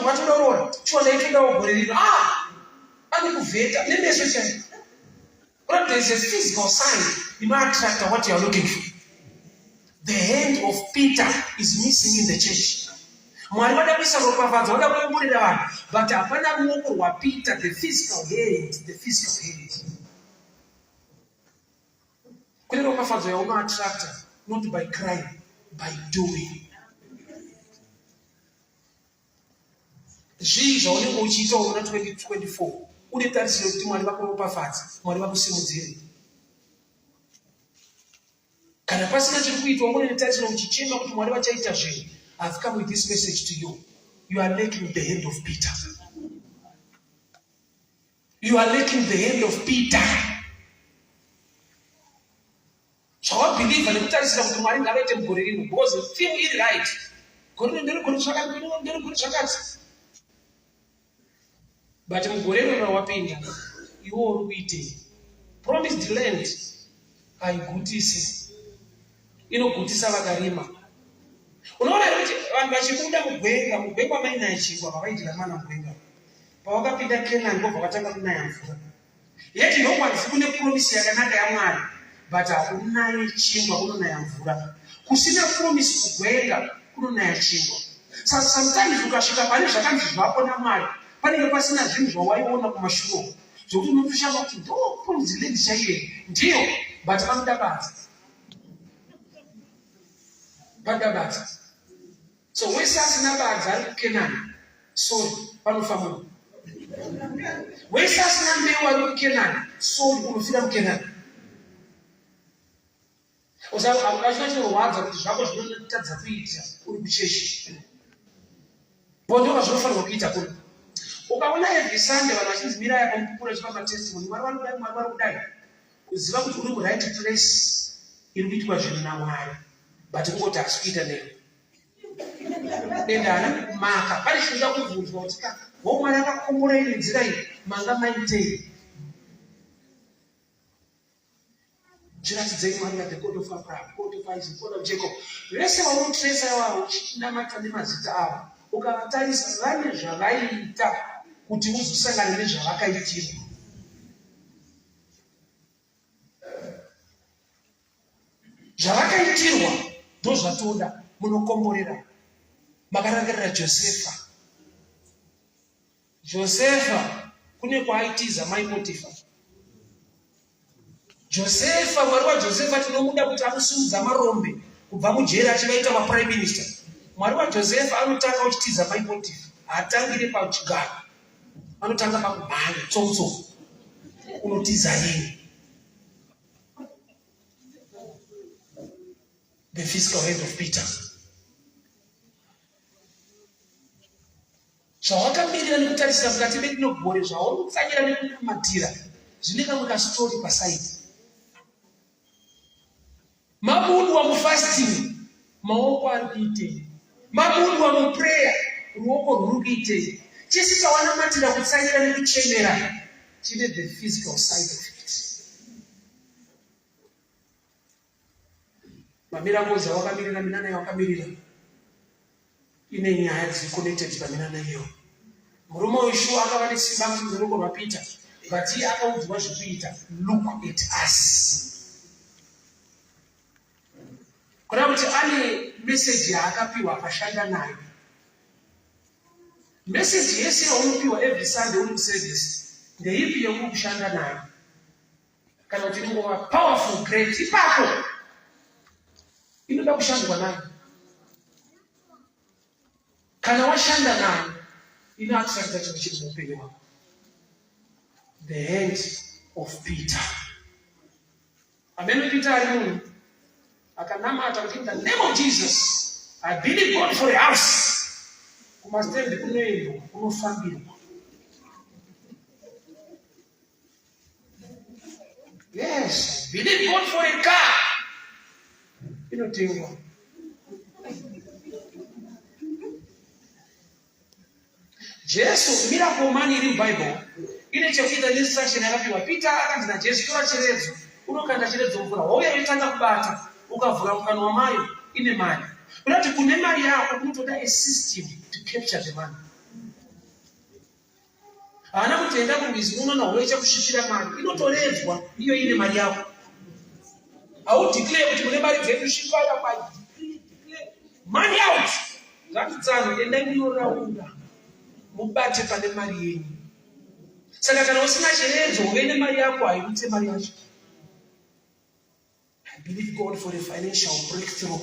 watodorora chiona itoda kugorerera ane kuvheta nemeso chai. But there is a physical sign you might attract what you are looking for. The hand of Peter is missing in the church. Mwari wada kuisa ropafadzo wada kuemborera vanhu, but hapana ruoko rwaPeter, the physical hand, the physical hand. Kune ropafadzo yaunoattracta not by crying, by doing. Zvii zvaunenge uchiita muna 2024 une tarisiro kuti Mwari vakuropafadza, Mwari vakusimudzire. Kana pasina chiri kuitwa une tarisiro uchichema kuti Mwari vachaita zvinhu. I've come with this message to you. You are lacking the hand of Peter. You are lacking the hand of Peter. So I believe and kutarisira kuti Mwari ngavaite mugore rino because the theme is right. Gore nderigore zvakati. But mugore rino wapinda iwo uri kuitei. Promised land haigutisi. Inogutisa vakarima. Unaona kuti vanhu vachibuda mugwenga mainaya chingwa vakaitira mana mugwenga. Pavakapinda Canaan ndobva vakatanga kunaya mvura. Yet nokwanzi kune promise yakanaka yaMwari, but hakunaye chingwa kunonaya mvura. Kusina promise kugwenga kunonaya chingwa. So sometimes ukasvika pane zvakanzi zvapo naMwari, panenge pasina zvinhu zvawaiona kumashure. Zvokuti unotoshamba kuti ndo promise lendi chaiye ndiyo, but vanodakadza. Badabadza. So wese asina badza ari kuKenani, sorry, panofamba. Wese asina mbeu ari kuKenani, sorry, unofira kuKenani. Ukazviona chinorwadza kuti zvako zvinotadza kuita uri kuchechi. Ndizvo zvinofanirwa kuita kuno. Ukaona every Sunday vanhu vachinzimira yapamupupura chipa matestimony, Mwari vari kudai. Kuziva kuti uri right place iri kuitwa zvinhu naMwari. But kungoti hasi kuita neo. Dendana maka pane chinoda kubvunzwa kuti Mwari akakombora iri nzira iyi manga maitei. Chiratidzei Mwari the God of Abraham, God of Isaac, God of Jacob. Vese vaunotresa wavo uchinamata nemazita avo, ukavatarisa vane zvavaita kuti uzosangana nezvavakaitirwa. Zvavakaitirwa ndozvatoda munokomborera. Makarangarira Josefa kune kwaaitiza mai Potifa. Josefa, Mwari waJosefa tinomuda kuti anosimudza marombe kubva mujeri achivaita maprime minister. Mwari waJosefa anotanga uchitiza mai Potifa, haatangire pachigaro, anotanga pakubhanya tsotso unotiza yini. The physical hand of Peter. Zvawakamirira nekutarisira mukati medinogore zvaunotsanyira nekunamatira zvine kamwe kastori pasaidi. Mabudwa mufasting, maoko ari kuitei. Mabudwa muprayer, ruoko ruri kuitei. Chese chawanamatira kutsanyira nekuchemera chine the physical side of it. Mamiracles awakamirira minana yawakamirira ine nyaya dziri connected paminana iyo. Murume weshuwa akava nesimba kuti ruoko rwaPeter, but iye akaudzwa zvekuita. Look at us. Kuna kuti ane message yaakapiwa akashanda nayo. Message yese yaunopiwa every Sunday uri kuservice ndeipi yauri kushanda nayo. Kana kuti ingova powerful great ipapo inoda kushandwa nayo. Kana washanda nayo inoattracta chinhu chiri muupenyu hwako. The hand of Peter. Amene Peter ari munhu akanamata kuti in the name of Jesus I believe God for a house. Kumastendi kunoendwa kunofambirwa. Yes, believe God for a car. Inotengwa. Jesu miracle man iri Bible ine chekuita instruction yakapiwa. Peter akanzi naJesu tora chiredzo, unokanda chiredzo mvura, wauya itanga kubata ukavhura mukanwa mayo ine mari. Unati kune mari yako kunotoda a system to capture the money. haana kutoenda kumizi unoona unoita kusvipira mari inotoredzwa iyo ine mari yako. Haudeclare kuti mune mari dzedu shipaya kwa declare money out. Ngatidzano endai munoraunda mubate pane mari yenyu. Saka kana usina chiredzo uve nemari yako haikuite mari yacho. I believe God for a financial breakthrough.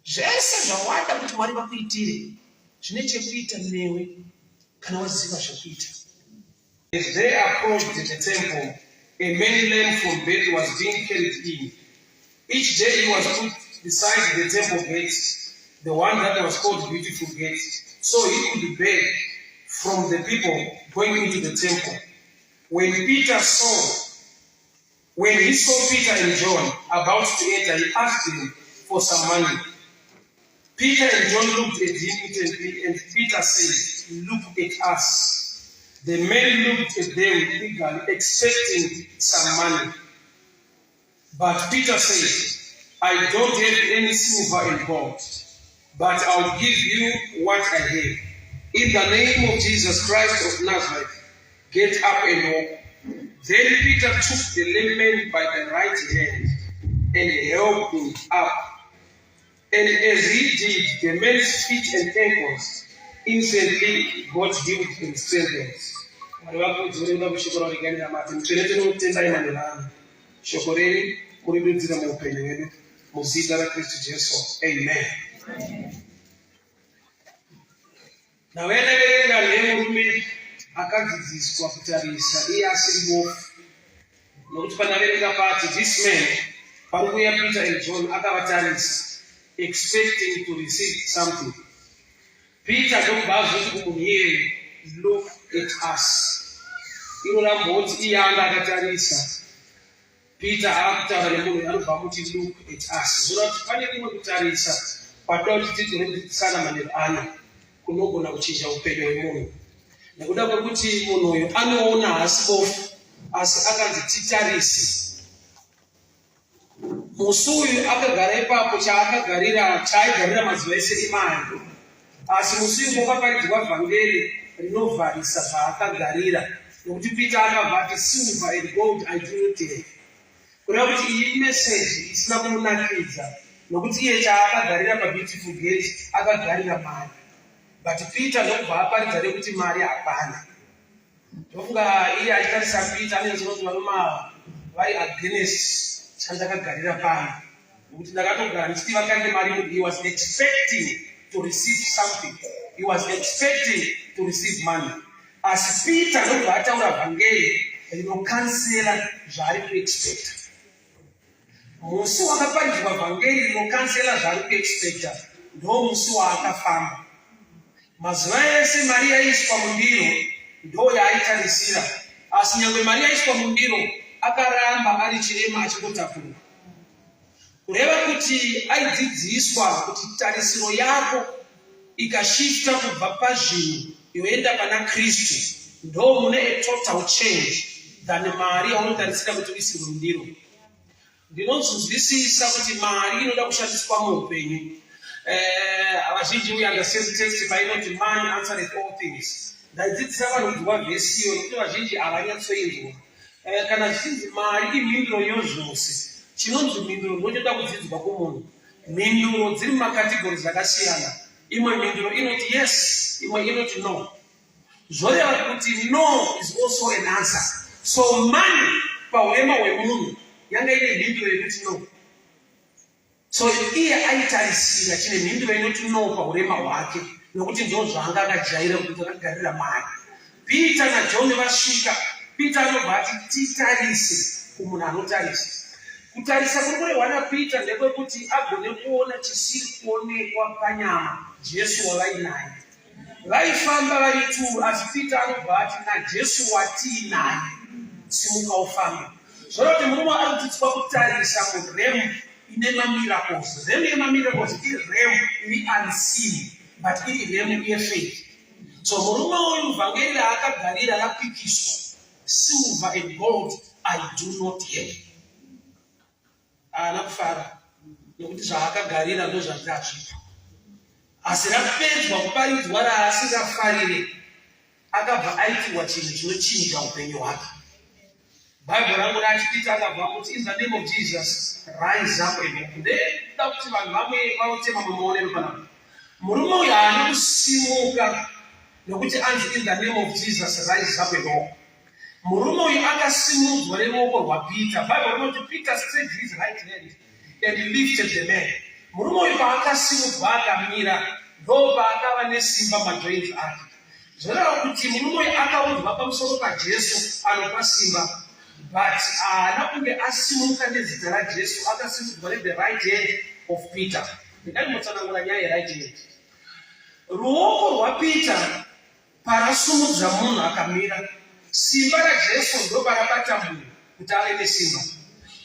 Zvese zvawanda kuti Mwari vakuitire zvine chekuita newe kana waziva zvekuita. As they approached the temple, a man lame from birth was being carried in. Each day he was put beside the temple gate, the one that was called Beautiful Gate, so he could beg from the people going into the temple. When he saw Peter and John about to enter, he asked them for some money. Peter and John looked at him intently, and Peter said, "Look at us." The men looked at them eagerly, expecting some money. But Peter said, "I don't have any silver and gold, but I'll give you what I have. In the name of Jesus Christ of Nazareth, get up and walk." Then Peter took the lame man by the right hand and helped him up. And as he did, the man's feet and ankles instantly got healed and strengthened. Amen. Naweneverenga nemurume akadzidziswa kutarisa iye asiri bofu. Nokuti panaverenga pati this man pakuuya Peter and John akavatarisa expecting to receive something. Peter ndokubva azoti kumunhu iyeye, "Look at us." Iro ramboti iye anga akatarisa. Peter akutaura nemunhu anobva kuti look at us. Zvoreva kuti pane rimwe kutarisa kwatoda kuti tidzidzisana maneno ano kunogona kuchinja upenyu hwemunhu. Nekuda kwekuti munhu uyu anoona hasi bofu asi akanzi titarise. Musi uyu akagara ipapo chaaigarira mazuva ese imari. Asi musi uyu kwakaparidzwa vhangeri rinovharisa zvaakagarira. Nokuti Peter akabva ati silver and gold I do not have. Kureva kuti iyi meseji isina kumunakidza. Nokuti iye chaakagarira paBeautiful Gate akagarira mari. But Peter ndokubva aparidza nekuti mari hapana. Ndofunga iye achitarisa Peter anezvinoti vanoma vari against chandakagarira pano. Nokuti ndakatogara ndichiti vakange mari, he was expecting to receive something. He was expecting to receive money. Asi Peter ndokubva ataura vhangeri rinokansela zvaari kuexpecta. Musi wakaparidzwa vhangeri rinokansela zvaari kuexpecta ndo musi waakafamba. Mazuva ese mari yaiswa mundiro ndo yaaitarisira. Asi nyangwe mari yaiswa mundiro akaramba ari chirema achikotakura. Kureva kuti aidzidziswa kuti tarisiro yako ikashifta kubva pazvinhu yoenda pana Kristu ndo mune a total change than mari yaunotarisira kuti uisirwe mundiro. Ndinozvinzwisisa kuti mari inoda kushandiswa muupenyu. Vazhinji we understand text painoti money answereth all things. Ndaidzidzisa vanhu kudziwa vhesi iyo nokuti vazhinji havanyatsoinzwa. Kana zvichinzi mari imhinduro yozvose, chinonzi mhinduro ndochoda kudzidzwa kumunhu. Mhinduro dziri mumakategori akasiyana. Imwe mhinduro inoti yes, imwe inoti no. Zvoreva kuti no is also an answer. So money paurema hwemunhu yanga ine mhinduro yekuti no. So iye aitarisira chine mhinduro inoti no paurema hwake, nokuti ndo zvaanga akajaira kuti akagarira mari. Peter naJohn vasvika, Peter anobva ati titarise kumunhu anotarisa. Kutarisa kuri kurehwa naPeter ndekwekuti agone kuona chisiri kuonekwa panyama Jesu wavainaye. Vaifamba vari tu, asi Peter anobva ati naJesu watiinaye simuka ufambe. Zvoreva kuti murume anodzidziswa kutarisa muremu ine mamiracles. Remu yemamiracles iremu iri unseen, but iri remu yefaith. So murume uyu vhangeri raakagarira rapikiswa, silver and gold I do not have. Haana kufara nokuti zvaakagarira ndo zvazvipa. Asi rapedzwa kuparidzwa raasingafarire, akabva aitirwa chinhu chinochinja upenyu hwake. Bhaibheri rangu rachipita akabva kuti in the name of Jesus rise up and walk. Ndeda kuti vanhu vamwe vautema mumaonero panapa. Murume uyu haana kusimuka nokuti anzi in the name of Jesus rise up and walk. Murume uyu akasimudzwa neruoko rwaPeter. Bhaibheri rinoti Peter stretched his right hand and lifted the man. Murume uyu paakasimudzwa akamira ndopaakava nesimba majoints ake. Zvoreva kuti murume uyu akaudzwa pamusoro paJesu anopa simba, but haana kunge asimuka nezita raJesu, akasimudzwa ne the right hand of Peter. Ndingamutsanangura nyaya ye right hand. Ruoko rwaPeter parasumudza munhu akamira, simba raJesu ndoparabata munhu kuti ave nesimba.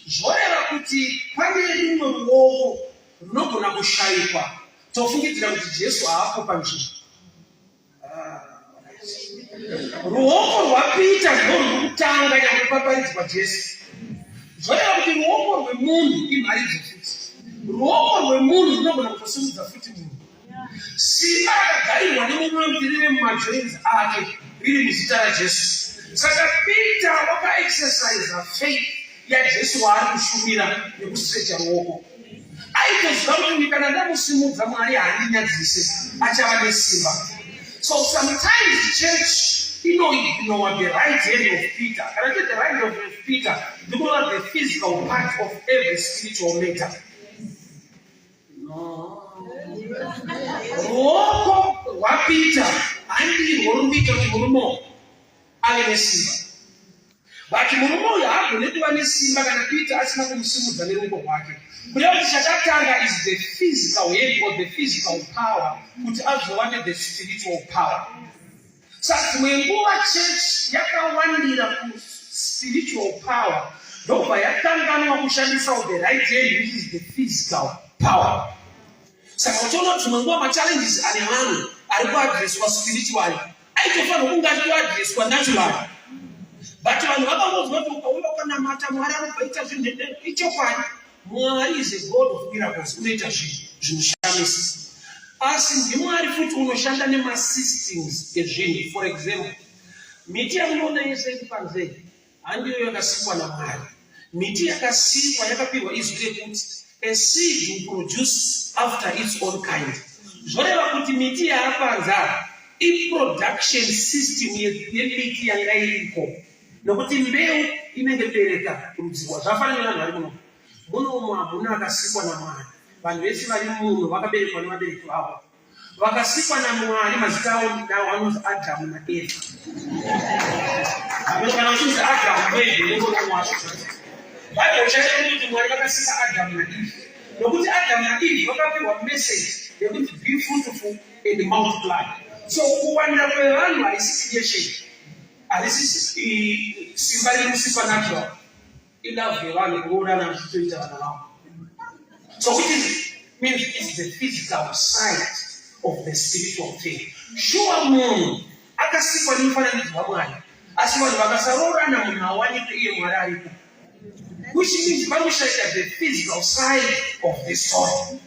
Zvoreva kuti pane rimwe ruoko runogona kushayikwa tofungidzira kuti Jesu haapo panzvimbo. Ruoko rwaPeter ndorwekutanga nyangwe paparidzwa Jesu. Zvoreva kuti ruoko rwemunhu imharidzo futi. Ruoko rwemunhu runogona kutosimudza futi munhu. Simba rakagarirwa nemumwe riri mumajoints ake riri muzita raJesu. Saka Peter wakaexercisa faith yaJesu waari kushumira nekusitrecha ruoko. Aitoziva kuti kana ndamusimudza Mwari haandinyadzise, achava nesimba. So sometimes church ignore the right hand of Peter. Can I get the right hand of Peter? Because the physical part of every spiritual matter. No. Ruoko rwaPeter handirwo runoita kuti murume ave nesimba. But murume uyu haagoni kuva nesimba kana Peter asina kumusimudza neruoko rwake. Kureva kuti chakatanga is the physical hand or the physical power kuti azowane the spiritual power. Saka dzimwe nguva church yakawandira spiritual power ndobva yakanganwa kushandisa the right hand which is the physical power. Saka uchiona kuti dzimwe nguva machallenges ane vanhu ari kuadreswa spiritually aitofanira kunge ari kuadreswa naturally. But vanhu vakangodzwa kuti ukauya ukanamata Mwari anobvaita zvinhu ichokwadi. Mwari is a God of miracles, unoita zvinoshamisa. Asi ndiMwari futi unoshanda nemasystems ezvinhu. For example, miti yamunoona yese iri panze handiyo yakasikwa naMwari. Miti yakasikwa yakapirwa izwi rekuti a seed will produce after its own kind. Zvoreva kuti miti yaapanza i-production system yemiti yanga iriko. Nokuti mbeu inenge bereka kurudzirwa. Zvafanana nevanhu vari muno. Muno hamuna akasikwa naMwari. Vanhu vese vari muno vakaberekwa nevabereki vavo. Vakasikwa naMwari mazita avo anonzi Adamu naEva. Kana uchinzi Adamu naEva ndingokuwasha. Bhaibheri chaita kuti Mwari vakasika Adamu naEva. Nokuti Adamu naEva vakapiwa message yekuti be fruitful and multiply. So kuwanda kwevanhu haisi creation. Haisi simba riri supernatural. Enough yevanhu kuonana zvichitoita vana vavo. So which means it's the physical side of the spiritual thing. Sure munhu akasikwa nemufananidzo waMwari, asi vanhu vakasaroorana munhu awanikwe iye Mwari aripo. Which means vanoshaita the physical side of the story.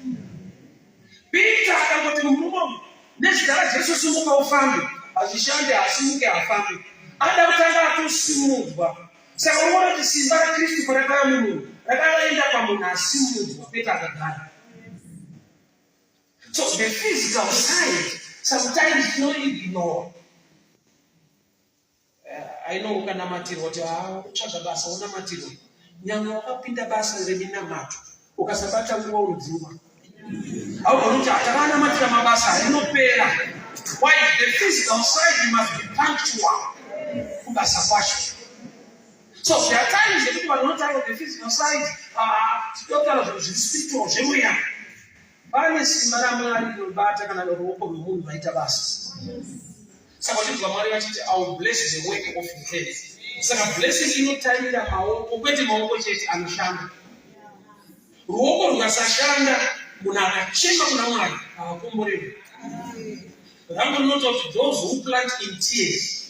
Peter akangoti murume nezita raJesu simuka ufambe, hazvishande asimuke afambe. Ada kutanga atosimudzwa. Saka unoona kuti simba raKristu parakauya mumunhu rakaenda pamunhu asimudzwa Peter akagara. So the physical side sometimes you don't ignore. I know ukanamatirwa kuti utsvaga basa unamatirwa. Nyangwe wakapinda basa reminamato ukasabata nguva unodzingwa. Haugoni kuti takanamatira mabasa rinopera. Why? The physical side must be punctual kubasa kwacho. So there are times that people are not out of the physical side, total of the spiritual zemweya. Pane simba raMwari rinobata kana ruoko rwemunhu vaita basa. Saka uchinzwa Mwari vachiti I will bless the work of your hands. Saka blessing inotarira maoko, kwete maoko chete anoshanda. Ruoko rukasashanda munhu akachema kuna Mwari havakomborewi. Rambo rinoti kuti those who plant in tears,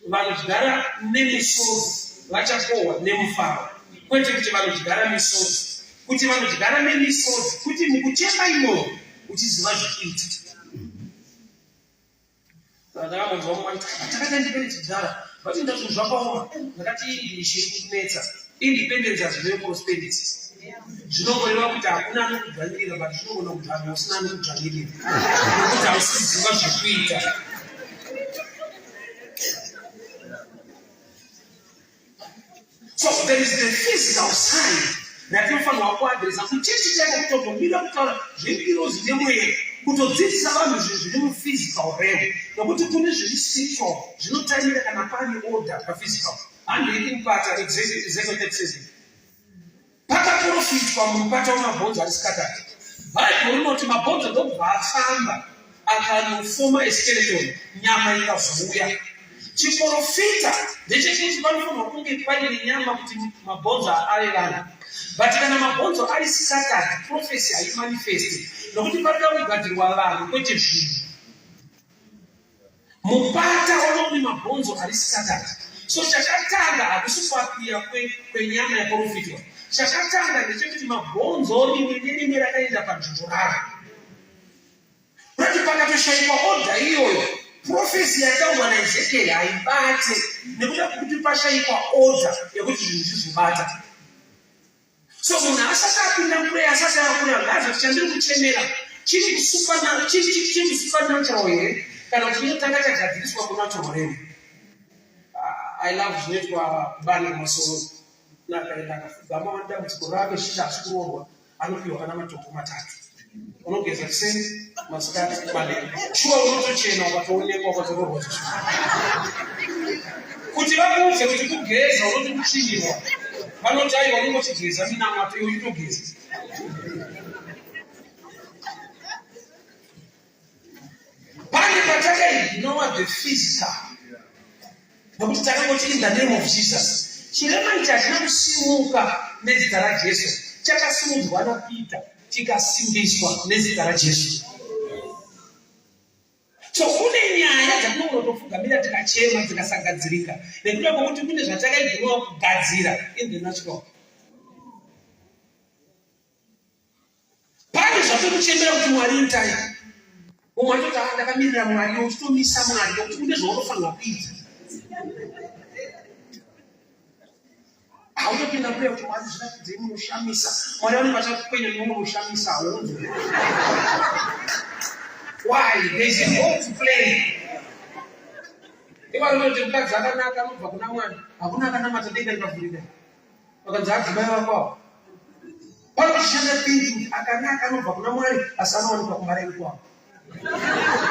vanogara nemisodzi vachakohwa nemufaro. Kwete kuti vanodyara misodzi. Kuti vanodyara nemisodzi, kuti mukuchema imomo uchiziva zvichiita. ndakamuzwa mumwe takati independence kudhara but ndati zvakaoma ndakati English iri kunetsa. Independence hazvive prosperity. Zvinongoreva kuti hakuna anokudzvanyirira but zvinogona kudzvanya usina anokudzvanyirira nekuti hausiziva zvekuita. So there is the physical side ratinofanirwa kuadresa kuchechi chaiko kutobvomira kutaura zvepiro zvine mweya kutodzidzisa vanhu zvinhu zviri muphysical realm nokuti kune zviri spiritual zvinotaimira kana pane order paphysical. Handei mupata Ezekiel 37 pakaprofitwa mumupata wemabhonzo ari scattered. Bhaibheri rinoti mabhonzo ndobva afamba akanofoma skeleton, nyama ikazouya. Chiprofita ndechekuti panofanirwa kunge paine nyama kuti mabhonzo ave vanhu. But kana mabhonzo ari scattered, prophecy haimanifesti nokuti panoda kugadzirwa vanhu kwete zvinhu. Mupata unouni mabhonzo ari scattered. So chakatanga hakusi kuapira kwenyama yaprofitwa. Chakatanga ndechekuti mabhonzo rimwe nerimwe rakaenda panzvimbo raro. Kuti pakatoshaikwa oda iyoyo, profesi yataurwa naEzekiel haibate nekuda kuti pashaikwa oda yekuti zvinhu zvizobata. So munhu asati apinda mupreya asati akura ngazvoti chandiri kuchemera chiri supernatural here kana kuti chinotanga chagadziriswa kunatural realm. I love zvinoitwa kubani masoro nakaenda akafugama madambudziko rake shida asikuroorwa anopiwa kana matombo 3 unogeza kuseni masikati manene shuwa unotochena ukatoonekwa ukatoroorwa kuti vakuudze kuti kugeza unoti kuchinirwa vanoti aiwa unongochigeza minamwato iwe uchitogeza. Pane patakaignowa the physical nokuti takangoti in the name of Jesus. Chirema ichi hachina kusimuka nezita raJesu, chakasimudzwa naPita chikasimbiswa nezita raJesu. So kune nyaya dzatinongotofugamira tikachema dzikasagadzirika nekuda kwokuti kune zvatakaignowa kugadzira in the natural. Pane zvatinochemera kuti Mwari mutai. Umwe atoti ndakamirira Mwari uchitomisa Mwari nokuti kune zvaunofanirwa kuita. Hautopinda kuya kuti Mwari zvinakidze munoshamisa. Mwari vanenge vachakukwenya nomunoshamisa haunzo. Why? There is a role to play. Iwa rinoti mukadzi akanaka anobva kuna Mwari. Hakuna akanamata denga rikavhurika. Vakanzi adzimai vakwavo. Panoshanda thinking akanaka anobva kuna Mwari asi anowanikwa kumareni kwavo.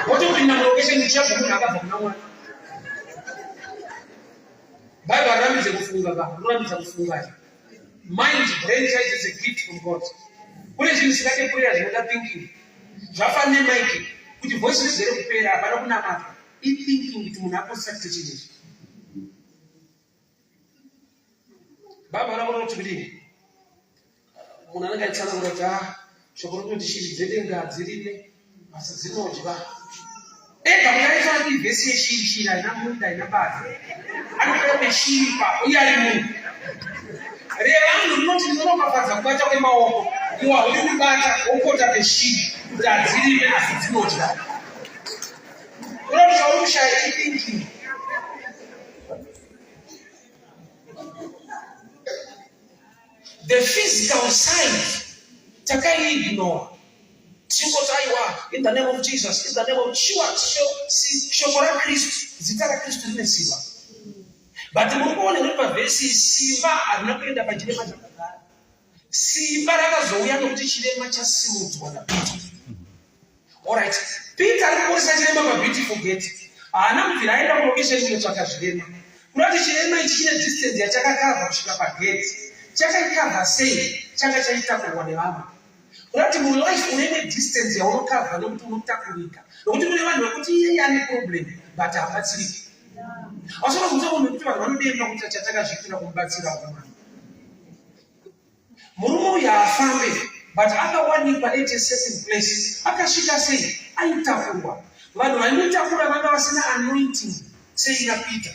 Wotopinda mulokesheni uchabva munhu akabva kuna Mwari. Bible arambidze kufunga ba, arambidze kufunga. Mind, brain child is a gift from God. Kune zvinhu zvikate prayer zvinoda thinking. Zvafane Mike kuti voice zere kupera hapana kunamata. Thinking kuti munhu apostate chinhu. Baba anakona kuti kudini? Munhu anenge achitsana kuti shoko rinoti shiri dzedenga dzirine basa dzinodya. Ega mukaita kuti vhesi yeshiri haina munda haina basa. Anotore meshiri pa uye ari munhu. Reva munhu rinoti ndinokafadza kubata kwemaoko. Iwa uri kubata wokota peshiri kuti hadzirime asi dzinodya. Unoti zvauri kushaya thinking. The physical side takaiignore. Tingoti aiwa in the name of Jesus, in the name of shoko raKristu, zita raKristu rine simba. But muri kuona kuti pavhesi simba harina kuenda pachirema chakagara. Simba rakazouya nokuti chirema chasimudzwa naPita. Alright, Peter alikuisa chirema paBeautiful Gate. Haana mubvira aenda kulokesheni kunotsvaka zvirema. Kunoti chirema ichi chine distance yachakakavha kusvika pagate. Chakaikavha sei? Changa chaitakurwa nevamwe. Kunoti mulife une distance yaunokavha nokuti unotakurika. Nokuti kune vanhu vakuti iye ane problem but habatsiriki. Asona kunze munhu kuti vanhu vanodemba kuti chatakazvikira kumubatsira umwe. Murume uyu haafambe but akawanikwa at a certain place. Akasvika sei? Aitakurwa. Vanhu vanotakura vanga vasina anointing sei naPita.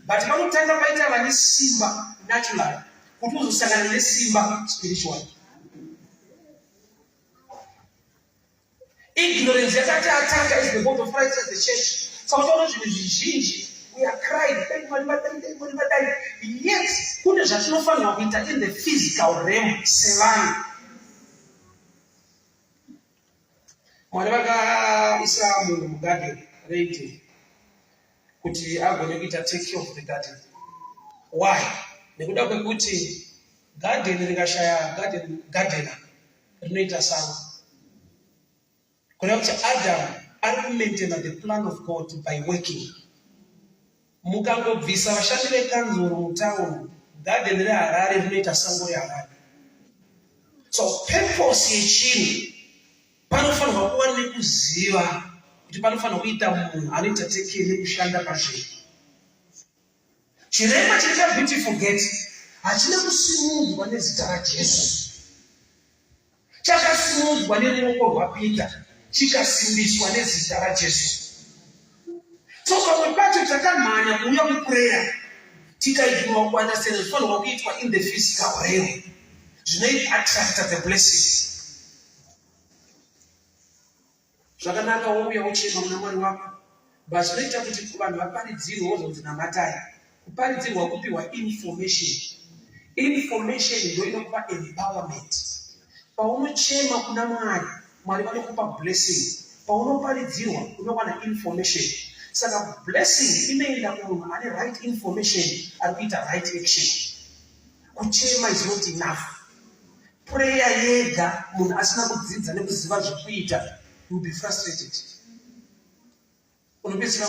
But vanotanga paita vane simba natural kuti uzosangana nesimba spiritual. Ignorance yakati atanga is the bond of Christ as the church. Saka zvinhu zvizhinji we are crying, yet kune zvatinofanirwa kuita in the physical realm sevanhu. Mwari vakaisa munhu mugarden reIdhen kuti agone kuita take care of the garden. Why? Nekuda kwekuti garden rikashaya gardener rinoita sango. Kureva kuti Adam ari kumaintaina the plan of God by working. Mukangobvisa vashandi vekanzuro mutauni, garden reHarare rinoita sango reHarare. So purpose yechinhu panofanirwa kuva nekuziva kuti panofanirwa kuita munhu anoita take nekushanda pazvinhu. Chirema chiri paBeautiful Gate hachina kusimudzwa nezita raJesu. Chakasimudzwa neruoko rwaPeter, chikasimbiswa nezita raJesu. So pamwe pacho takamhanya kuuya kupureya tikaiginwa kuandastenda zvifanirwa kuitwa in the physical realm. Zvinoita attract the blessing. Zvakanaka wouya uchema muna Mwari wako, but zvinoita kuti vanhu vaparidzirwe wozonzi namatai. Kuparidzirwa kupiwa information. Information ndio inokupa empowerment. Paunochema kuna Mwari, Mwari vanokupa blessing. Paunoparidzirwa unowana information. Saka blessing inoenda kumunhu ane right information, ari kuita right action. Kuchema is not enough. Prayer yega munhu asina kudzidza nekuziva zvekuita, you will be frustrated. Unopedzisira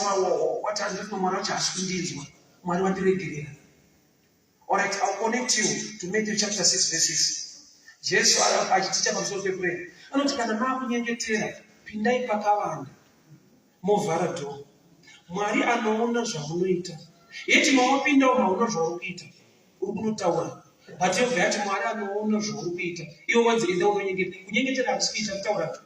wati handifuna Mwari wacho hasi kundinzwa, Mwari wandiregerera. Alright, I'll connect you to Matthew chapter 6 verse 6. Jesu achiticha pamusoro peprayer anoti kana maakunyengetera pindai pakavanda movhara dhoo. Mwari anoona zvamunoita. Yeti mawapinda umaona zvauri kuita, uri kunotaura. But yobva yati Mwari anoona zvauri kuita, iwe wanzi enda unonyengetera. Kunyengetera hakusi kuita kutaura tu.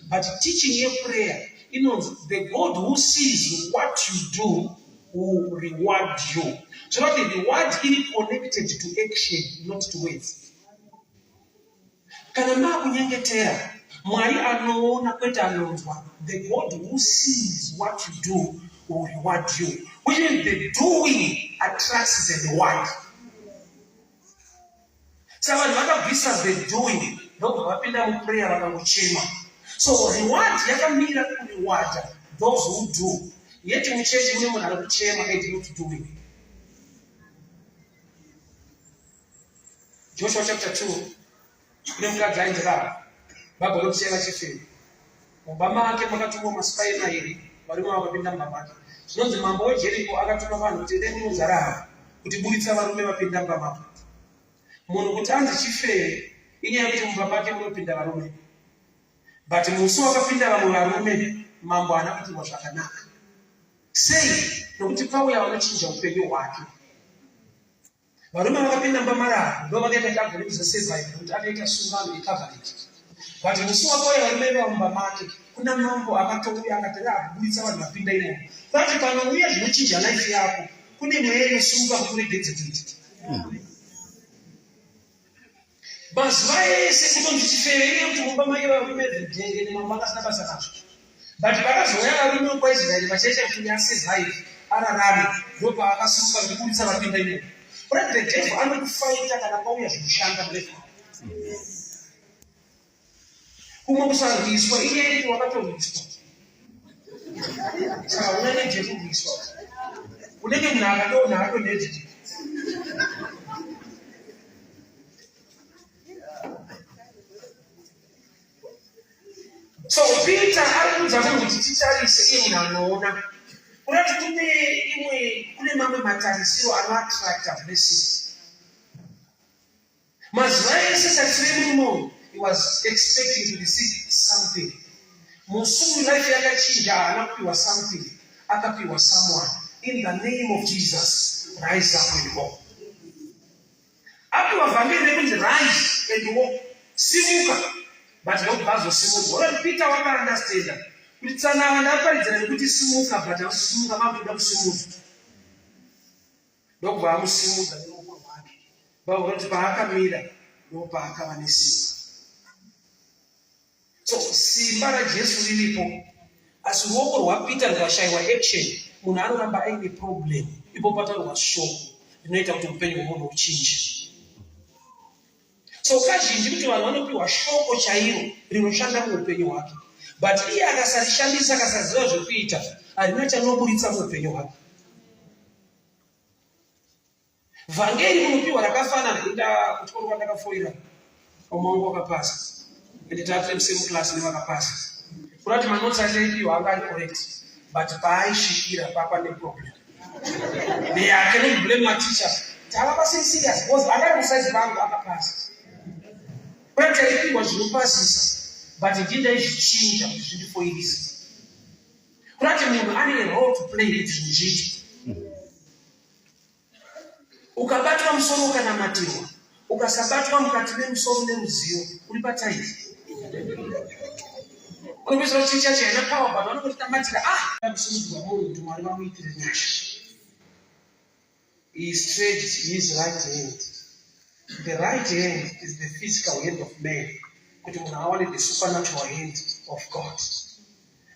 But teaching yeprayer inonzi the God who sees what you do will reward you. So that the reward is connected to action, not to words. Kana maakunyengetera, Mwari anoona kwete anonzwa. The God who sees what you do will reward you. Which means the doing attracts the reward. So when vakabvisa the doing, ndobva vapinda muprayer vakangochema. So reward yakamira kurewarda those who do. Yet muchechi mune munhu ari kuchema and not doing. Joshua chapter 2, kune mukadzi ainzi Rahabhi, Bhabha rokuchema chifeve. Mumba make makatumwa masipai 9, varume vakapinda mumba make. Zvinonzi mambo weJeriko akatuma vanhu kuti endai munoudza Rahabhi kuti buditsa varume vapinda mumba make. Munhu kuti anzi chifeve inyaya yekuti mumba make munopinda varume. But musi wakapinda vamwe varume, mambo haana kutirwa zvakanaka. Sei? Nokuti pauya vanochinja upenyu hwake. Varume vakapinda mumba maRahabhi ndo vakaita kuti agone kuzosurvive kuti akaita sungano yecovenant. But musi wakauya varume vamumba make, kuna mambo akatouya akati Rahabhi buditsa vanhu vapinda imomo. Kuti panouya zvinochinja life yako, kune mweya inosunga kukuregedze kuita. Mazuva ese kutonzi chifeve kuti mumba mai varume zvidhenge nemambo akasina basa nazvo. But vakazouya varume vekwaIsraeri vachaita kuti asurvive ararame, ndopa akasunga kuti buditsa vapinda imomo. But the devil anokufaita kana pauya zvinoshanda mulife. Kumwe kusarwiswa iye wakatorwiswa. Saka unenge jesu kurwiswa. Unenge munhu akadonha hatonhedziti. So Peter arikudza munhu kuti titarise iye munhu anoona. Kurati kune mamwe matarisiro anoattracta blessing. Mazuva ese sati muno, he was expecting to receive something. Musu life yakachinja haana kupiwa something, akapiwa someone. In the name of Jesus, rise up and walk. Apiwa vhangeri rekunzi rise and walk. Simuka. But not bazosimuka. When Peter wakaunderstanda kuti tsanana ndaparidzira kuti simuka, but asimuka makuda kusimuka. Ndokubva amusimudza neruoko rwake. Bhabhuri kuti paakamira ndopaakava nesimba. So simba raJesu riripo asi ruoko rwapita rwashayiwa action, munhu anoramba aine problem. Ipo patarwa shoko rinoita kuti upenyu hwemunhu uchinje. So kazhinji kuti vanhu vanopiwa shoko chairo rinoshanda muupenyu hwake, but iye akasarishandisa, akasaziva zvekuita, harina chanoburitsa muupenyu hwake. Vhangeri munopiwa rakafanana. Kutyora ndakafoira omangu wakapasa ende tatire same class nevakapasa, kurati manotsi achaipiwa anga ari correct, but paaisvikira papane problem neyake nokublame maticha takapasa serious because akanosaisi vangu akapasa. Kurati aipiwa zvinopasisa but ndindaizvichinja kuti zvindifoirisa. Kurati munhu ane role to play kuti zvinizviti. Ukabatwa musoro ukanamatirwa, ukasabatwa mukati memusoro neruzivo, uri pataiti. Unopesera kuti chacho haina power, but vanongotamatira musimudzwa munhu kuti Mwari vamuitire nyasha. He stretched his right hand. The right hand is the physical hand of man, kuti munhu awane the supernatural hand of God.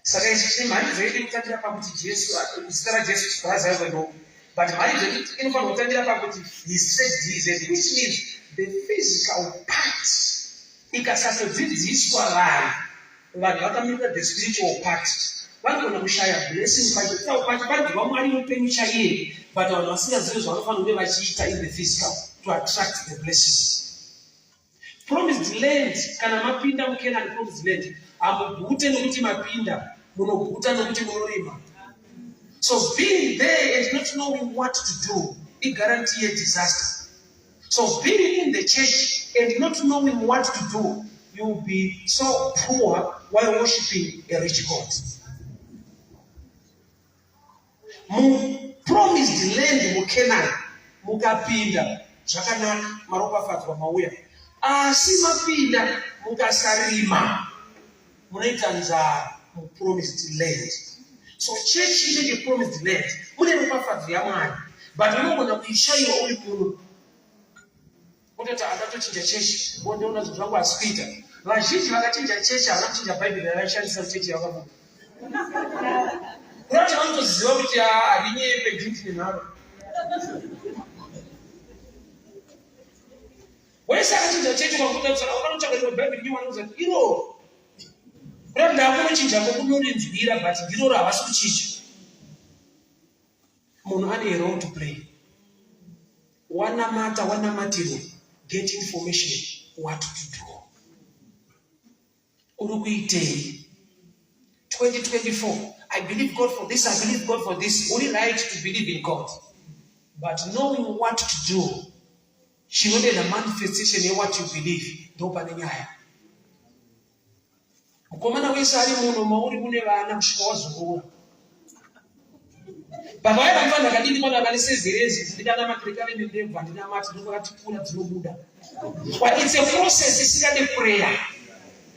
Saka izvi mhari dzedu kutandira pakuti Jesu, zita raJesu razaiveno, but mhari dzedu inofanira kutandira pakuti he stretched his hand, which means the physical part ikasasodzidziswa vanhu vakamirira the spiritual part, vanogona kushaya blessing pachibva Mwari mupenyu chaiye, but vanhu vasingazivi zvavanofanira kunge vachiita in the physical to attract the blessing. Promised land, kana mapinda muKenani promised land, hamugute nokuti mapinda, munoguta nokuti munorima. So being there and not knowing what to do, it guarantees a disaster. So being in the church and not knowing what to do, you will be so poor while worshiping a rich God. Promised land muKenani, mukapinda, zvakanaka, maropafadzwa mauya. Asi mapinda mukasarima, munoita nzara mupromised land. So church is the promised land. Mune ropafadzo yaMwari, but unogona kuishayiwa uri muno. Utata akatochinja chechi, wondeona zvangu asikuita. Vazhinji vakachinja chechi, havana kuchinja Bhaibheri yavaishandisa chechi yavakabuda. Kurati vanotoziva kuti harinyepe dhinti nenharo. Wese akachinja chechi kwakuta tsara, wakanotsvaka kuti Bhaibheri ndiwanoza iro. Kurati ndakunochinja kokunorinzwira, but ndiro havasi kuchinja. Munhu ane role to play. Wanamata, wanamatirwa, get information what to do. Urukuitei 2024, I believe God for this, I believe God for this. Only right to believe in God, but knowing what to do, she will be the manifestation of what you believe. Don't panic. Mukomana wese ari muno mauri mune vana kusvika wazokura. Baba vaida mfana kadini mwana akanisezerezi ndikana makrikane nendebva ndina mati ndokati pura dzinobuda. But it's a process, isikade prayer.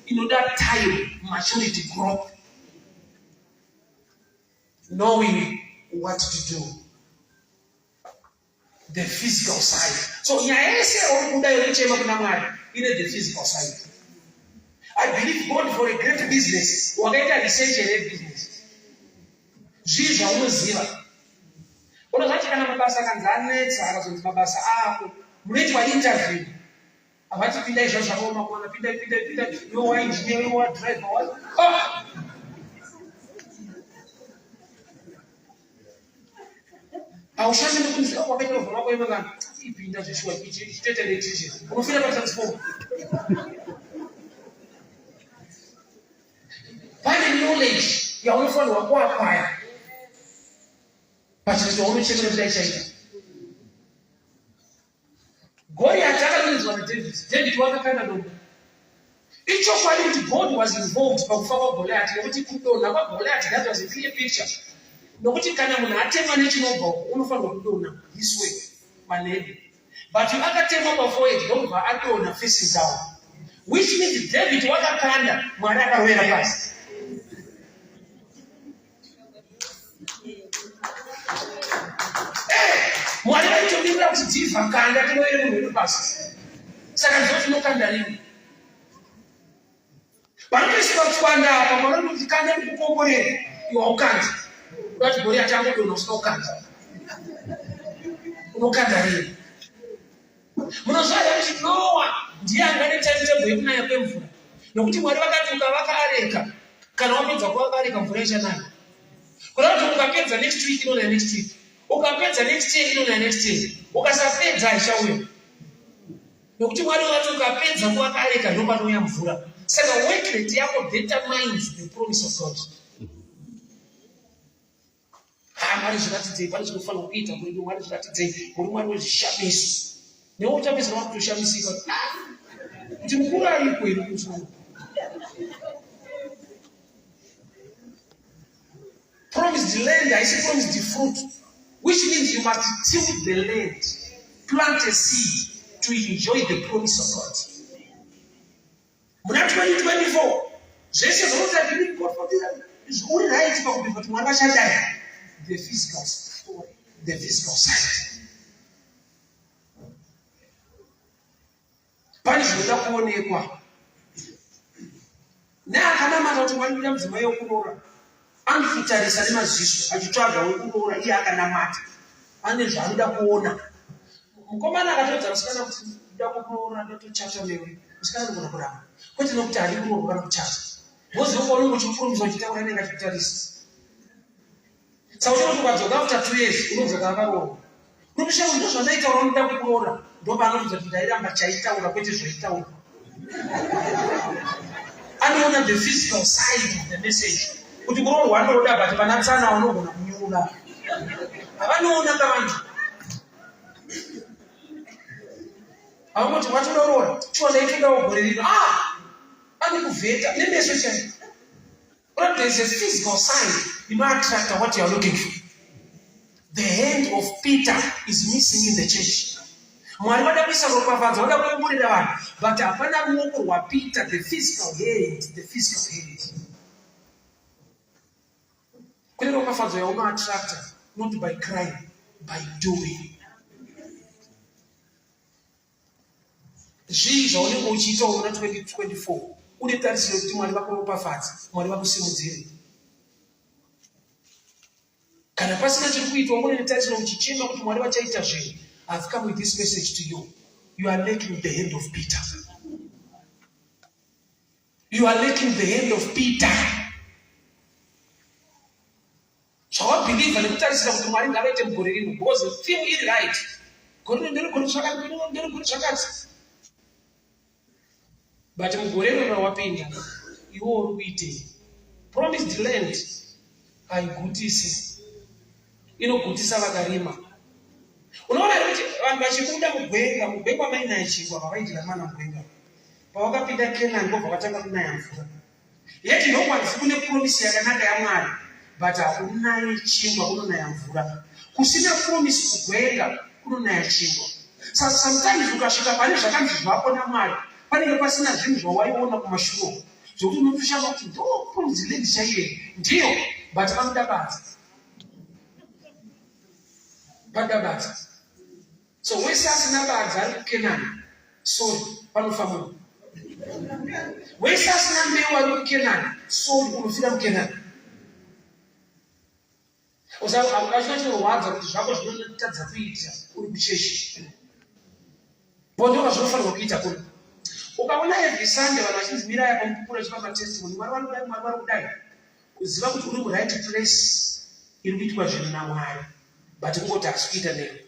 Inoda time, maturity, growth. Knowing what to do. The physical side. So yaese okuda yochema kuna Mwari ine the physical side. I believe God for a great business. Wakaita research in business. Zviza unoziva. Unozvati kana mabasa kanzanetsa akazonzi mabasa ako munoitwa interview. Avati pinda izvo zvakaoma kuona pinda you are engineer, you are driver. Aushandi nokunzi wakaita vhona kwema kana ipinda zvishwa ichitete electrician. Unofira pa transformer. Pane knowledge yaunofanirwa kuacquire. Pachiri chaunochemera kudai chaita. Goliath akarinzwa naDavid. David wakakanda dombo. Ichokwadi kuti God was involved pakufa kwaGoliath nekuti kudonha kwaGoliath, that was a clear picture. Nokuti kana munhu atemwa nechinobva unofanirwa kudonha this way manhead. But akatemwa paforehead ndobva adonha facing down. Which means David wakakanda, Mwari akawera pasi. Mwari vaitobingira kuti dzivha kanda tinoere munhu uri pasi. Saka ndizvo tinokanda rini. But Panoiswa kuchwanda apa mwana kuti kana kukomborera iwa ukanda. Kuti gori atango kunoswa ukanda. Unokanda rini? Munozvaya kuti Noah ndiye angane timetable yekunaya kwemvura. Nokuti Mwari vakati ukavaka areka kana wapedza kuvaka areka mvura ichanaya. Kuna kuti ukapedza next week inonaya next week. Ukapedza next year inonaya next year. Ukasapedza aichauya. Nokuti Mwari vakati ukapedza kuvaka areka ndopanouya mvura. Saka work rate yako determines the promise of God. Mwari zvakatidzei pane zvinofanira kuita muri Mwari zvakatidzei muri Mwari wezvishamiso. Newe uchapedza wakutoshamisika kuti mukuru ariko iri kuchona. Promised land, I say promised fruit, which means you must till the land, plant a seed to enjoy the promise of God. Muna 2024, zvese zvinoti God forbid, uri right pakuti kuti Mwari vachadai. The physical story, the physical side. Pani zvinoda kuonekwa. Neakanamata kuti Mwari kuda mudzimai yokurora. Anofitarisa nemaziso achitsvaga wekuroora iye akanamata. Ane zvaanoda kuona. Mukomana akatodza musikana kuti ndoda kuroora ndotochata newe. Musikana anogona kuramba. Kwete nokuti hari kuroora kana kuchata. Woziva unenge uchikurumidza uchitaura nenga achitarisa. Saka kuti ukadzoka after 2 years unobveka akaroora. Unokushaura ndo zvandataura unoda kuroora. Ndo paanobvisa kuti ndairamba chaitaura kwete zvaitaura. Anoona the physical side of the message. Kuti kuroorwa anoda but pana tsana unogona kunyura. Avanoona kavantu. Avangoti watoroora. Chiona itoda ugore rino. Ani kuvheta nemeso chai. But there is a physical sign. You might attract what you are looking for. The hand of Peter is missing in the church. Mwari vada kuisa ropafadzo vada kuomborera vanhu, but hapana ruoko rwaPeter, the physical hand, the physical hand. Kune ropafadzo yaunoattracta, not by crying, by doing. Zvii zvaunenge uchiita muna 2024 une tarisiro kuti Mwari vakuropafadza, Mwari vakusimudzire. Kana pasina chiri kuitwa ngone netarisiro uchichema kuti Mwari vachaita zvinhu. I've come with this message to you. You are lacking the hand of Peter. You are lacking the hand of Peter. So I believe and kutarisira kuti Mwari ngavaite mugore rino because the thing is right. Gore ndiri zvakati. But mugore rino wapinda iwo uri kuitei. Promised land haigutisi. Inogutisa vakarima. Unaona kuti vanhu vachikunda mugwenga maina chingwa vakaitira mana mugwenga. Pavakapinda Canaan ndobva vakatanga kunaya mvura. Yeti ndokwanzi kune promise yakanaka yaMwari, but hakunaye chingwa kunonaya mvura. Kusina promise kugwenga kunonaya chingwa. Saka sometimes ukasvika pane zvakanzi zvapo naMwari, panenge pasina zvinhu zvawaiona kumashure. Zvokuti unotoshanga kuti ndo promise land chaiye. Ndiyo, but vanodakadza. Padabata. So wese asina badza ari kuKenani. Sorry, panofamba. Wese asina mbeu ari kuKenani. Sorry, unofira kuKenani. Usawa akashona chinorwadza kuti zvako zvinotadza kuita uri kuchechi. Bondo zvofanirwa kuita kuno. Ukaona every Sunday vanhu vachinzi mirai pamupupura chipa testimony, Mwari vari kudai. Kuziva kuti uri right place iri kuitwa zvinhu naMwari. But kungoti hasi kuita newe.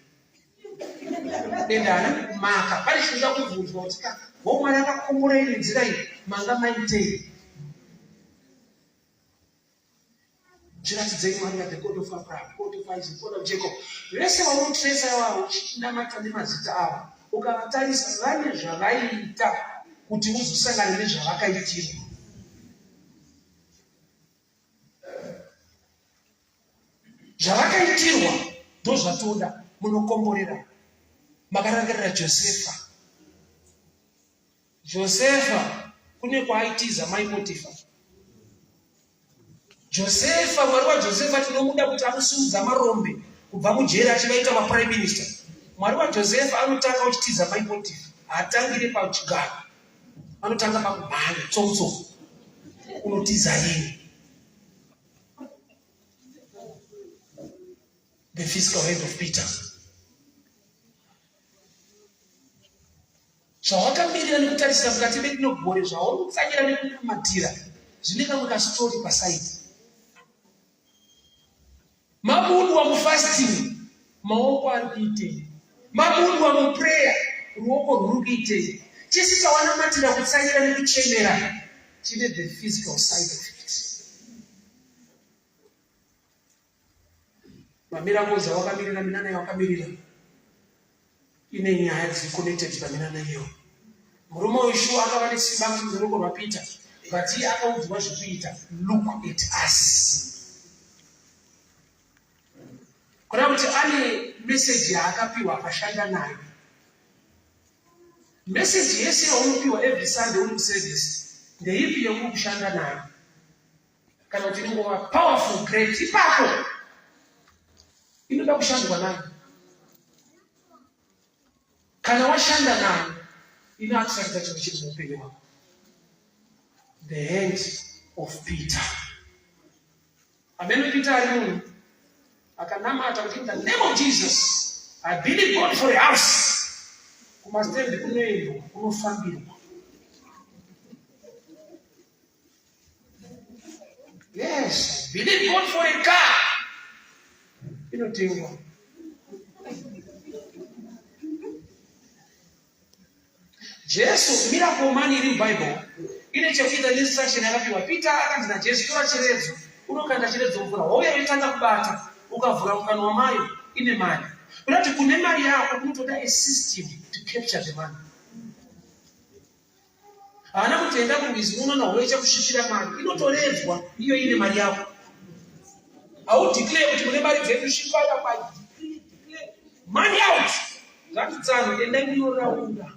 Denda hana kumaka. Pane chinoda kubvunzwa kuti Mwari akakomborera iri nzira iyi manga maitei. Zviratidzei Mwari, the God of Abraham, God of Isaac, God of Jacob. Vese vanotresa ivavo uchinamata nemazita avo, ukavatarisa vane zvavaita kuti uzosangana nezvavakaitirwa. Zvavakaitirwa ndozvatoda munokomborera. Makarangarira Josefa kune kwaaitiza mai Potifa. Josefa, Mwari waJosefa tinomuda kuti anosimudza marombe kubva mujeri achivaita maprime minister. Mwari waJosefa anotanga uchitiza mai Potifa. Haatangire pachigaro, anotanga pakumhanya tsongo. unotiza yini? The physical hand of Peter. Zvawakamirira nekutarisira mukati medino gore zvaunotsanyira nekunamatira zvine kamwe kastori pasaidi. Mabudwa mufasting, maoko ari kuitei. Mabudwa muprayer, ruoko ruri kuitei. Chese chawanamatira kutsanyira nekuchemera chine the physical side of it. Mamiracles awakamirira minana yawakamirira ine nyaya dziri connected paminana iyo. Murume weshuwa akava nesimba kuti ruoko rwaPeter, but iye akaudzwa zvekuita. Look at us. Kuna kuti ane message yaakapiwa akashanda nayo. Message yese yaunopiwa every Sunday uri kuservice ndeipi yekuri kushanda nayo. Kana kuti ingova powerful great ipapo inoda kushandwa nayo. Kana washanda nayo inoakusaridza chinhu chiri muupenyu hwako. The hand of Peter. Amene Peter ari munhu akanamata kuti in the name of Jesus I believe God for a house. Kumastendi kunoendwa kunofambirwa. Yes, I believe God for a car. Inotengwa. Jesu miracle man iri Bible ine chekuita instruction yakapiwa. Peter akanzi naJesu tora chiredzo, unokanda chiredzo mvura, wauya weitanga kubata ukavhura mukanwa wamayo ine mari. Kunoti kune mari yako kunotoda a system to capture the money. Haana kutenda kumizi unoona hoyecha kusvipira mari inotoredzwa iyo ine mari yako. Haudeclare kuti mune mari dzedu shipaya kwa declare money out. Ngatidzano enda ndinoraunda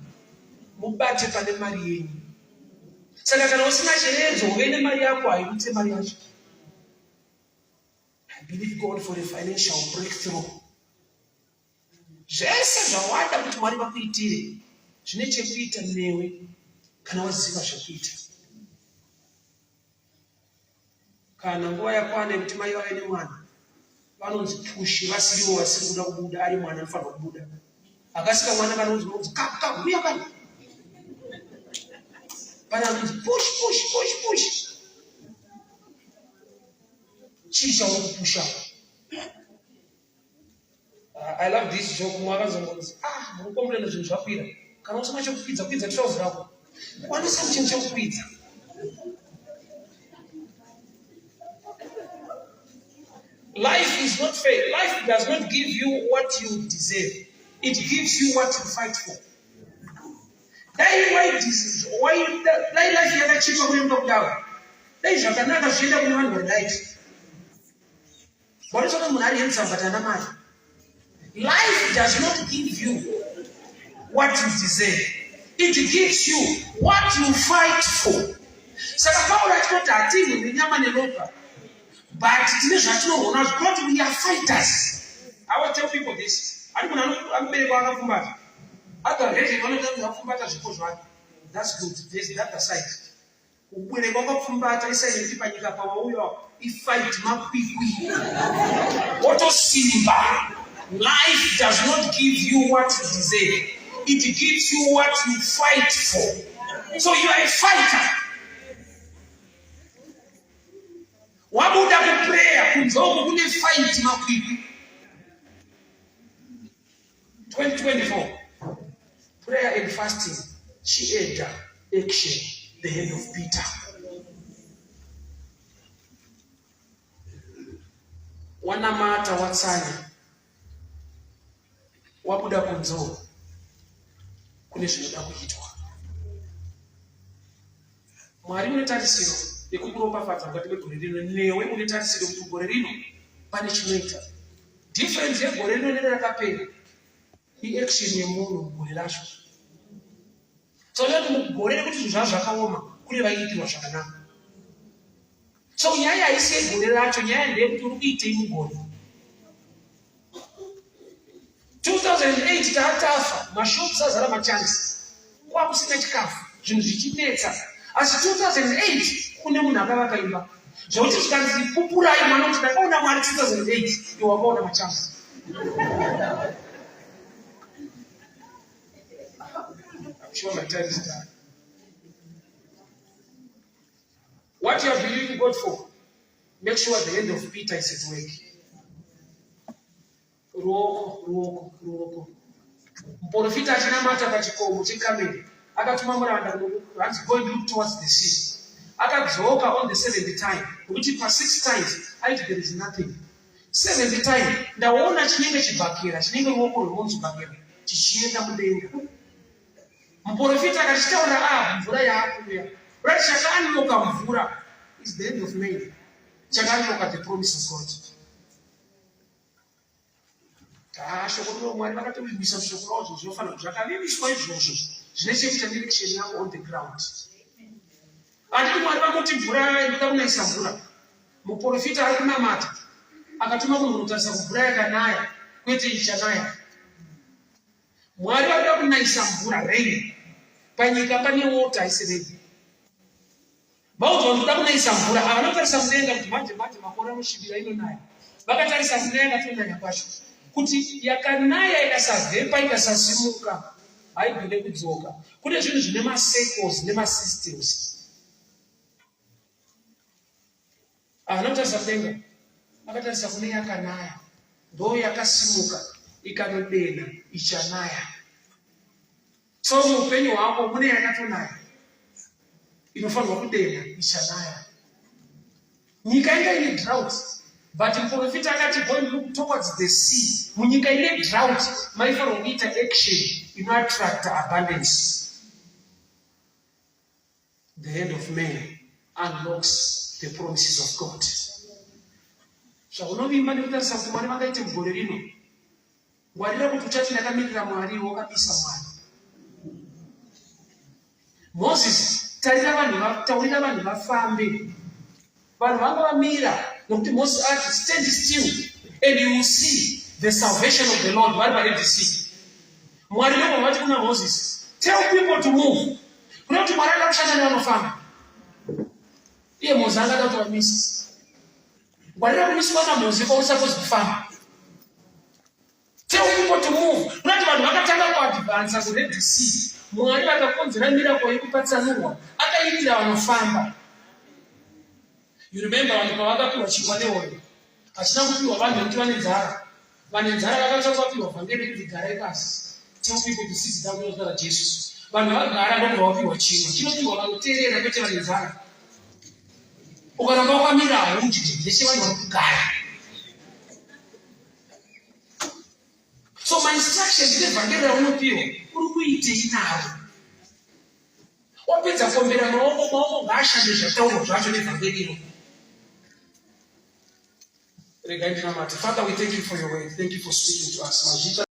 mubate pane mari yenyu. Saka kana usina chiredzo uine mari yako haimute mari yacho. I believe God for a financial breakthrough. Zvese zvawada kuti Mwari vakuitire zvine chekuita newe kana waziva zvekuita. Kana nguva yakwana kuti mai vave nemwana vanonzi pushi, vasiriwo vasiri kuda kubuda, ari mwana anofanirwa kubuda. Akasika mwana kana unzi kaka uya kana pana anonzi push. Chii chaurikupusha? I love this joke. Mwakazongonzi murukomuleno zvinhu zvakwira. Kana usina chokupidza kwidza trouser rako. Wanisa chinhu chokupidza. Life is not fair. Life does not give you what you deserve. It gives you what you fight for. Dai life yakachipa kuenda kudawa. Dai zvakanaka zvienda kune vanhu varight. Bwana munhu ari handsome but ana mari. Life does not give you what you deserve. It gives you what you fight for. Saka Paulo achikoti hatini nenyama neropa, but tine zvatinoona kuti we are fighters. I will tell people this. Ari munhu anobereka akapfumbata. Otherwise vanotanga kupfumbata zvipo zvake. That's good. There's that aside. Kubereka akapfumbata isaini panyika pawauya ifight makwikwi. Otosimba. Life does not give you what you deserve. It gives you what you fight for. So you are a fighter. Wabuda kuprayer kunzoko kune fight makwikwi. 2024. Prayer and fasting. Chieda action. The hand of Peter. Wanamata watsanya. Wabuda kunzo kune zvinoda kuitwa. Mwari unetarisiro yekukuropafadza mukati megore rino, newe unetarisiro kuti gore rino pane chinoita. Difference yegore rino nerakapera iaction yemunhu mugore racho. So kuti mugore rekuti zvinhu zvazvo zvakaoma kune vaiitirwa zvakanaka. So nyaya haisi yegore racho, nyaya ndeyekuti uri kuitei mugore. 2008 taatafa, mashops azara machansi, kwakusina chikafu, zvinhu zvichinetsa. Asi 2008 kune munhu akavaka imba zvokuti zvikanzi pupurai mwana kuti ndakaona Mwari 2008 iwe wakaona machanza. I'm sure my time is done. What you are believing God for, make sure at the end of Peter is at work. Ruoko. Muprofita achinamata pachikomo chekameri akatuma muranda hanzi go and look towards the sea. Akadzoka on the 7th time nokuti pa6 times aiti there is nothing. 7th time ndaona chinenge chibhakera chinenge ruoko rwemunhu chibhakera chichienda mudenga. Muprofita akachitaura mvura yaakuuya rati chakaanoka mvura is the end of May. Chakaanoka the promise of God. Shoko roMwari vakatovimbisa shoko razvo zvinofanira kuti zvakavimbiswa izvozvo zvine chekuita direction yavo on the ground. Anditi Mwari vakoti mvura inoda kunaisa mvura. Muprofita ari kunamata akatuma munhu unotarisa mvura yakanaya kwete ichanaya. Mwari vanoda kunaisa mvura rain panyika pane water isiredi. Vaudzwa kuti uda kunaisa mvura avanotarisa mudenga kuti manje makore anosvibira inonaya. Vakatarisa mudenga tonanya kwacho kuti yakanaya ikasavhepa ikasasimuka haigone kudzoka. Kune zvinhu zvine macircles nemasystems. Anotarisa mudenga akatarisa kune yakanaya ndo yakasimuka ikanodena ichanaya. So muupenyu hwako mune yakatonaya inofanirwa kudena ichanaya. Nyika inga ine drought, but muprofita akati go and look towards the sea. Munyika ine drought maifanirwa kuita action inoattract abundance. The end of May unlocks the promises of God. Zvaunovimba nekutarisa kuti Mwari vangaite mugore rino, ngwarira kuti uchati ndakamirira Mwari wakabisa Mwari. Moses taurira vanhu vafambe. Vanhu vanga vamira nokuti Moses ati stand still and you will see the salvation of the Lord vari paRed Sea. Mwari ndomwe vati kuna Moses, tell people to move. Kuna kuti Mwari akakushanda nevanofamba. Iye Moses angada kuti vamisa. Ngwarira kumiswa naMozisi kwausapozi kufamba. Tell people to move. Kuna kuti vanhu vakatanga kuadvansa kuRed Sea. Mwari akakonzera miracle yekupatsanurwa akaitira vanofamba. You remember vanhu pavakapiwa chingwa neoyo hachina kupiwa vanhu vekuti vane nzara. Vane nzara vakatsakupiwa vhangeri rekuti garai pasi. Tell people to sit down kunozvara Jesu. Vanhu vagara ndobva vapiwa chingwa. Chinopiwa vanoteerera kwete vane nzara. Ukaramba wakamira haudyi ndese vanhu vari kugara. So my instructions nevhangeri raunopiwa uri kuitei naro. Wapedza kuombera maoko ngaashande zvataurwa zvacho nevhangeri iro. Father, we thank you for your word. Thank you for speaking to us.